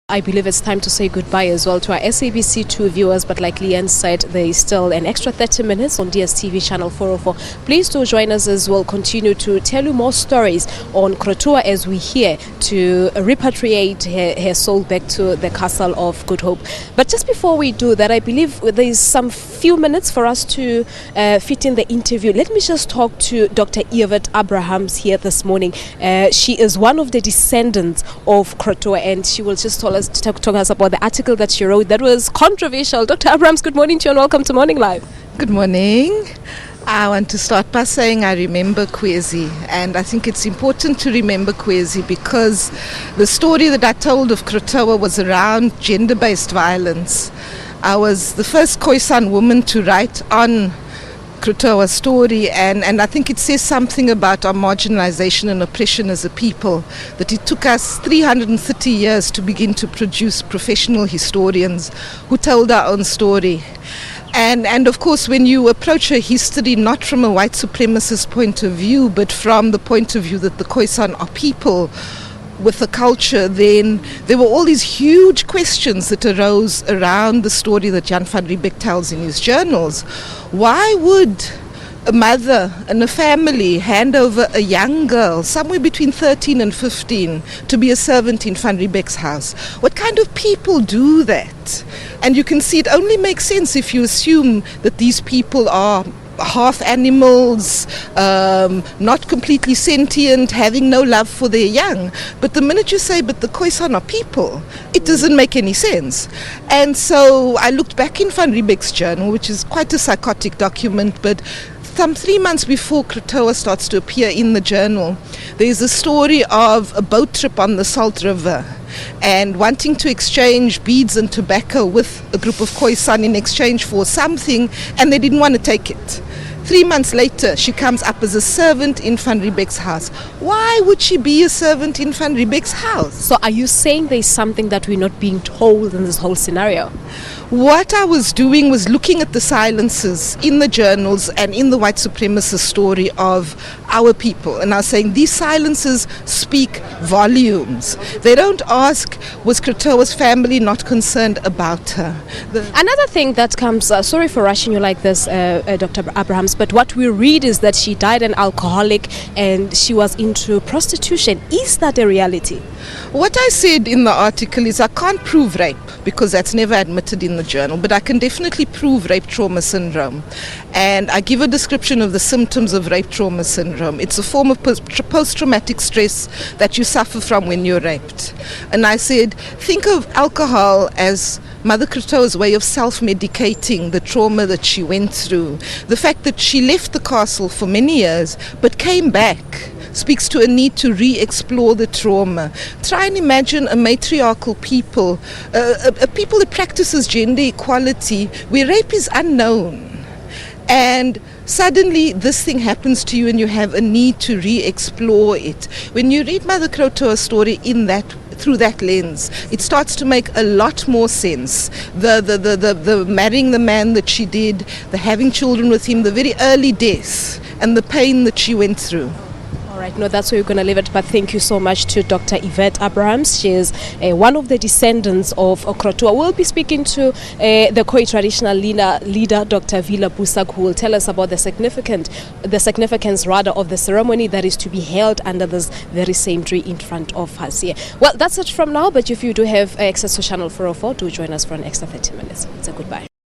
I believe it's time to say goodbye as well to our SABC2 viewers, but like Leanne said, there is still an extra 30 minutes on DSTV channel 404. Please do join us as well. Continue to tell you more stories on Krotoa as we hear to repatriate her soul back to the castle of Good Hope. But just before we do that, I believe there is some few minutes for us to fit in the interview. Let me just talk to Dr. Evet Abrahams here this morning. She is one of the descendants of Krotoa, and she will just talk to us about the article that she wrote that was controversial. Dr. Abrahams, good morning to you and welcome to Morning Live. Good morning. I want to start by saying I remember Kwezi, and I think it's important to remember Kwezi because the story that I told of Krotoa was around gender-based violence. I was the first Khoisan woman to write on Krotoa's story, and I think it says something about our marginalization and oppression as a people, that it took us 330 years to begin to produce professional historians who told our own story. And of course, when you approach a history not from a white supremacist point of view, but from the point of view that the Khoisan are people with a culture, then there were all these huge questions that arose around the story that Jan van Riebeeck tells in his journals. Why would a mother and a family hand over a young girl, somewhere between 13 and 15, to be a servant in Van Riebeeck's house? What kind of people do that? And you can see it only makes sense if you assume that these people are half animals, not completely sentient, having no love for their young. But the minute you say, but the Khoisan are people, it doesn't make any sense. And so I looked back in Van Riebeeck's journal, which is quite a psychotic document, but some 3 months before Krotoa starts to appear in the journal, there's a story of a boat trip on the Salt River and wanting to exchange beads and tobacco with a group of Khoisan in exchange for something, and they didn't want to take it. 3 months later, she comes up as a servant in Van Riebeeck's house. Why would she be a servant in Van Riebeeck's house? So are you saying there's something that we're not being told in this whole scenario? What I was doing was looking at the silences in the journals and in the white supremacist story of our people. And I was saying these silences speak volumes. They don't ask, was Krotoa's family not concerned about her? Another thing that comes, sorry for rushing you like this, Dr. Abrahams, but what we read is that she died an alcoholic and she was into prostitution. Is that a reality? What I said in the article is I can't prove rape because that's never admitted in the journal, but I can definitely prove rape trauma syndrome. And I give a description of the symptoms of rape trauma syndrome. It's a form of post-traumatic stress that you suffer from when you're raped. And I said, think of alcohol as Mother Krotoa's way of self-medicating the trauma that she went through. The fact that she left the castle for many years but came back speaks to a need to re-explore the trauma. Try and imagine a matriarchal people, a people that practices gender equality, where rape is unknown. And suddenly this thing happens to you and you have a need to re-explore it. When you read Mother Krotoa's story through that lens, it starts to make a lot more sense. The marrying the man that she did, the having children with him, the very early death, and the pain that she went through. All right, no, that's where we're going to leave it. But thank you so much to Dr. Evet Abrahams. She is one of the descendants of Krotoa. We'll be speaking to the Khoi traditional leader, Dr. Vila Busak, who will tell us about the significance of the ceremony that is to be held under this very same tree in front of us here. Well, that's it from now. But if you do have access to Channel 404, do join us for an extra 30 minutes. It's a goodbye.